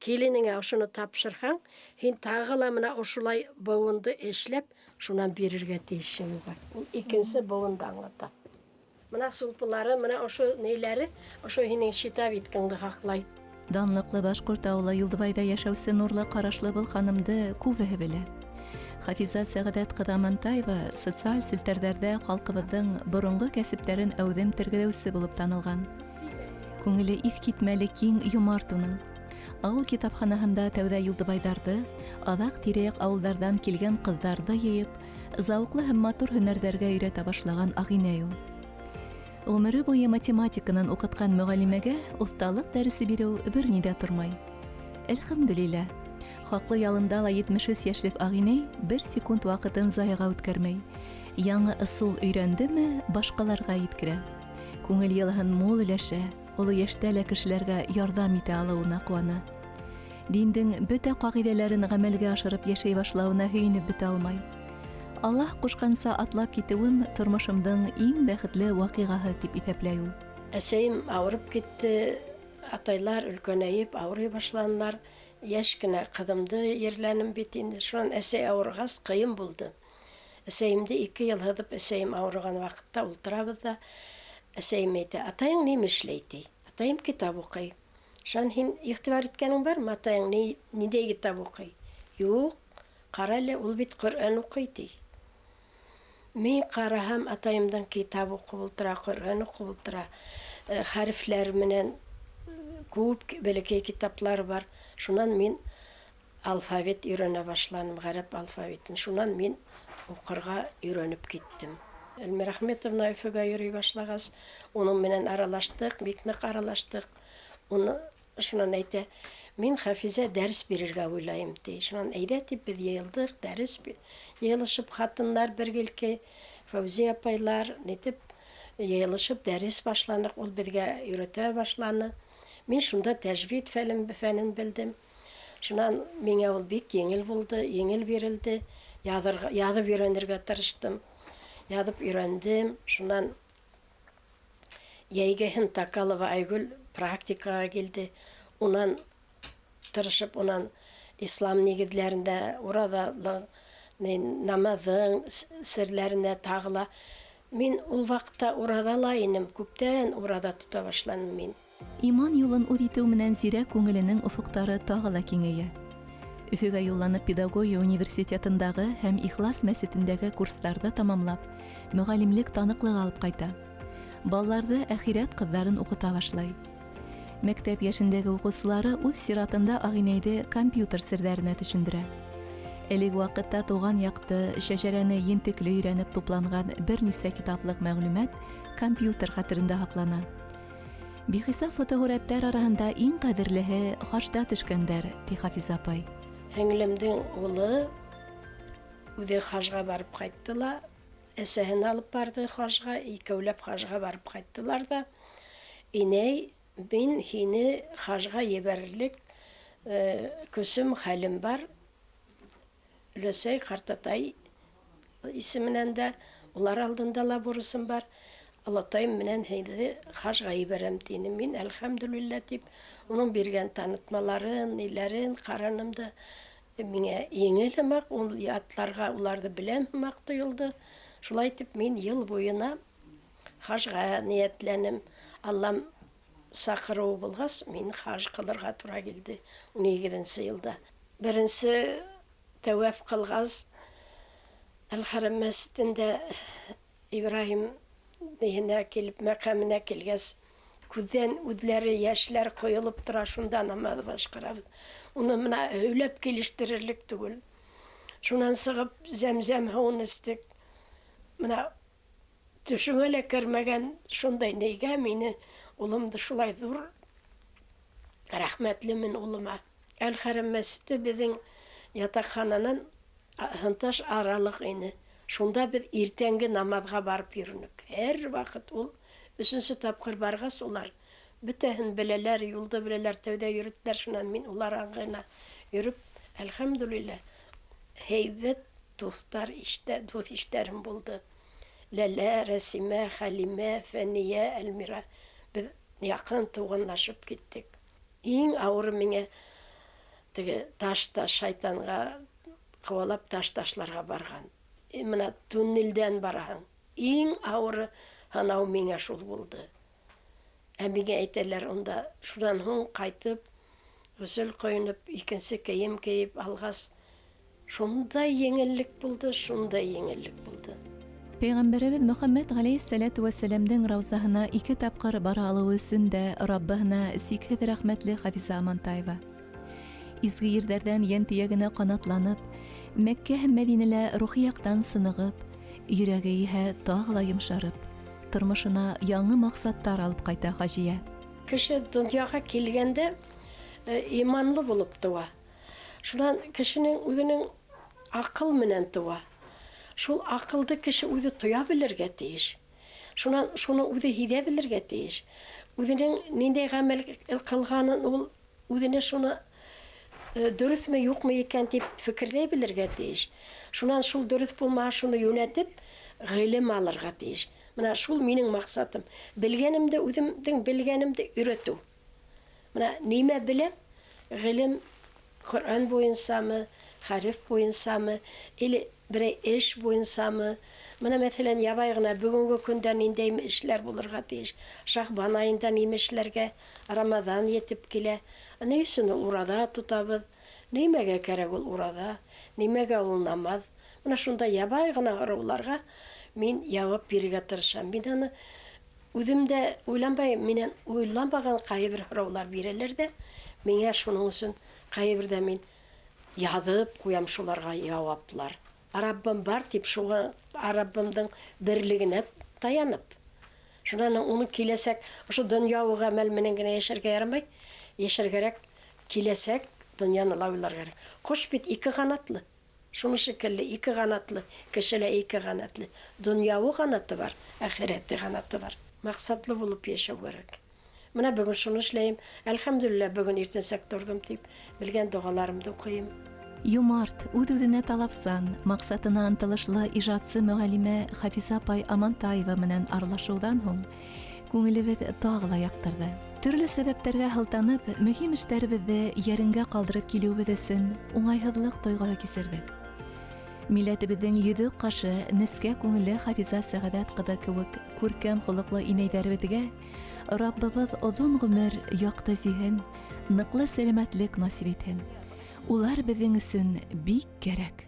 келініңе ошоны тапшырһаң, һин тагы ла мына ошулай бауынды эшләп, шунан бирергә тиешең бар. Ул икенче бауынды аңлата. Мына сулпылары, мына ошо нейләре, ошо һинең читап иткәнге хаклай. Данлыклы Башкорт авылы Юлдыбайда яшәүче нурлы карашлы был ханымды күбеһе белә. Хафиза Сәгъдәт Кыдамантаева социаль селтәрләрдә халкыбызның борынгы кәсепләрен әүдем тергеләүче булып танылган. Күңеле ис китмәле киң юмарт уның. Авыл китапханаһында тәүдә Юлдыбайдарды, аҙаҡ тирә-яҡ ауылдарҙан килгән ҡыҙҙарҙы йыйып, зауыҡлы һәм матур һөнәрҙәргә өйрәтә башлаған ағинәй ул. Ғүмере буйы математиканан уҡытҡан мөғәллимәгә оҫталыҡ дәресе биреү бер ни дә тормай. Әлхәмдүлилләһ, хаҡлы ялында ла 73 йәшлек ағинәй бер секунд ваҡытын заяға үткәрмәй. Яңы ысул өйрәндеме, башҡаларға еткерә. Күңел йылыһын мул өләшә, оло йәштә лә кешеләргә ярҙам итә алыуына ҡыуана. Диндең бөтә ҡағиҙәләрен ғәмәлгә ашырып йәшәй башлауына һөйөнөп бөтә алмай. Аллаһ ҡушҡанса атлап китеүем тормошомдың иң бәхетле ваҡиғаһы тип иҫәпләй ул. Әсәйем ауырып китте, атайлар өлкәнәйеп ауырый башланылар. Йәш кенә ҡыҙымды ерләнем бит инде. Шунан әсәй ауырғас ҡыйын булды. Әсәйемде 2 йыл һыҙып, әсәйем ауырған ваҡытта ултырабыҙ да, әсәйем әйтә, атайың нимә эшләй ти? Атайым китап уҡый. Шунан һин иғтибар иткәнең бармы, атайың ниндәй китап уҡый? Юҡ, ҡара әле, ул бит Ҡөрьән уҡый ти. Мин ҡараһам, атайымдың китап уҡып ултыра, Ҡөрьән уҡып ултыра. Хәрефләр менән күп бәләкәй китаплар бар. Шунан мин алфавит өйрәнә башланым, ғәрәп алфавитын. Шунан мин уҡырға өйрәнеп киттем. Әлмирә Әхметовна Өфөгә йөрөй башлағас, уның менән аралаштыҡ, бик ныҡ аралаштыҡ. Уны шунан әйтә, мин Хафизә дәрес бирергә уйлайым ти. Шунан әйҙә тип беҙ йыйылдыҡ, дәрес йыйылышып, хатындар бергелке, Фәүзиә апайлар, нитеп йыйылышып дәрес башланыҡ, ул беҙгә өйрәтә башланы. Мин шунда тәжвид фәнен белдем. Шунан миңә ул бик еңел булды, еңел бирелде. Яҙып өйрәнергә тырыштым. Яҙып өйрәндем. Шунан йәйгеһен Такалова Айгөл практикаға килде. Унан тырышып, унан ислам нигеҙләрендә, ураҙалың, намаҙың серләренә тағыла. Мин ул ваҡытта ураҙала инем, күптән ураҙа тота башланым мин. Иман юлын үҙ итеү менән Зирә күңеленең офоҡтары тағы ла киңәйә. Өфөгә юлланып педагогия университетындағы һәм Ихлас мәсетендәге курстарҙы тамамлап, мөғәллимлек таныҡлығы алып ҡайта. Балаларҙы әхирәт ҡыҙҙарын уҡыта башлай. Мәктәп йәшендәге уҡыусылары үҙ сиратында ағинәйҙе компьютер серҙәренә төшөндөрә. Әлеге ваҡытта тыуған яҡты, шәжәрәне ентекле өйрәнеп тупланған бер нисә китаплыҡ мәғлүмәт компьютер хәтерендә һаҡлана. Бихисап фотоһүрәттәр араһында иң ҡәҙерлеһе хажда төшкәндәр, ти Хафиза апай. Һеңлемдең улы үҙе хажға барып ҡайтты ла, әсәһен алып барды хажға, икәүләп хажға барып ҡайттылар да, инәй, мин һине хажға ебәрерлек көсөм, хәлем бар, өләсәй, ҡартатай исеменән дә, улар алдында ла бурысым бар, Алатайым менән һеҙҙе хажға ебәрәм тине. Мин, әлхәмдүлиллә тип, уның биргән танытмаларын, ниләрен ҡараным да, миңә еңел һымаҡ, ул атларға уларҙы беләм һымаҡ тойолдо. Шулай тип, мин йыл буйына хажға ниәтләнем. Аллам саҡырыуы булғас, мин хаж ҡылырға тура килде 12-нсе йылда. Беренсе тәүәф ҡылғас, Әл-Хәрәм мәсетендә Ибраһим нейенә килеп, мәҡәменә килгәс, күҙҙән үҙләре йәшләр ҡойолоп тора, шунда намаҙ башҡарабыҙ. Уны мына һөйләп килештерерлек түгел. Шунан сығып, зәмзәм һыуын эстек. Мына төшөңә лә кермәгән шундай нейгә мине, улымды шулай ҙур рәхмәтлемен улыма. Әл-Хәрәм мәсете беҙҙең ятаҡхананан һынташ аралыҡ ине. Шунда беҙ иртәнге намаҙға барып йөрөнөк. Һәр ваҡыт ул 3-нче тапҡыр барғас, улар бөтәһен беләләр, юлды беләләр, тәүҙә йөрөттәр. Шунан мин улар аңғына йөрөп, әлхәмдүлиллә, һәйбәт дуҫтар, дуҫ иштәрем булды. Ләлә, Рәсимә, Хәлимә, Фәниә, Әлмира. Беҙ яҡын туғанлашып киттек. Иң ауыры миңә теге ташта шайтанга кыбалап ташларга барган. Мына туннелден бараң. Иң авыры анау миңа шул булды. Әмиге әйтәләр, онда шудан һуң кайтып, гүсел койынып, икенче кием киеп алгас, шундай еңеллек булды, шундай еңеллек булды. Пәйгамбәребез Мөхәммәд галәйһиссәләту вәссәламның раузаһына 2 тапкыр бара алуы өчен дә Раббына сикһез рәхмәтле Хафиза Амантаева. Изге йирдәрдән ян төягенә канатланып, Мәккә һәм Мәдинәдә рухи яктан сынығып, йөрәге иһә тагыла йомшарып, тормышына яңа максаттар алып кайта Хаҗия. Кеше дөньяга килгәндә иманлы булып туа. Шуннан кешенең үзенең акыл менән туа. Шул акылды кеше үзе тоя белергә тиеш. Шуннан шуны үзе һиҙә белергә тиеш. Үзенең ниндәй гамәл кылганын ул үзенә шуны дөресме юкмы икән дип фикерләй белергә тиеш. Шуннан шул дөрес булмаһа шуны юнәтеп гыйлем алырга тиеш. Менә шул минең максатым. Белгәнемдә үземнең белгәнемдә өйрәтү. Менә нимә беләм? Гыйлем Коръан буенчамы, хариф буенчамы, или бер эш буенчамы. Менә мәсәлән, ябай гына бүгенге көндә ниндәй эшләр булырга тиеш. Шахбан айында нимә эшләргә, Рамазан йетеп килә. Ни өчен урада тотабыз? Нимәгә кирәк ул урада? Нимәгә ул намаз? Менә шунда ябай гына сорауларга мин җавап бирергә тырышам. Мин аны үземдә уйланбай, уйламаган кайбер сораулар бирәләр дә, миңа шуның өчен кайбердә мин язып куям шуларга җаваплар. Раббым бар дип, шуга Раббымдың берлегенә таянып. Шуннан уны киләсәк, ошо дөньяви гамәл менән генә яшәргә ярамай, яшәргәрәк киләсәк дөньяны лавылар кирәк. Кош бит 2 канатлы. Шуны шикелле 2 канатлы, кешелә 2 канатлы. Дөньяви канаты бар, ахирәте канаты бар. Максатлы булып яшәү кирәк. Менә бүген шуны эшләйм. Әлхәмдүлилләh, бүген иртәнсәк тордым дип, белгән дугаларымды укыйм. Юмарт, үз-үзенә талапсан, максатына ынтылышлы ижадсы мөгаллимә Хафиза апай Амантаева менән аралашудан һуң күңелебез тагыла яктырды. Төрле сәбәпләргә һылтанып, мөһим эшләребезне яреңгә калдырып килүебез өчен уңайһызлык тойгыга кисердек. Милләтебезнең йөҙөк ҡашы, нескә күңелле Хафиза Сәғәдәт ҡыҙы кеүек күркәм холоҡлы инәйҙәребеҙгә Раббыбыҙ оҙон ғүмер, яҡты зиһен, ныҡлы сәләмәтлек насип итһен. Улар беҙҙең өсөн бик кәрәк.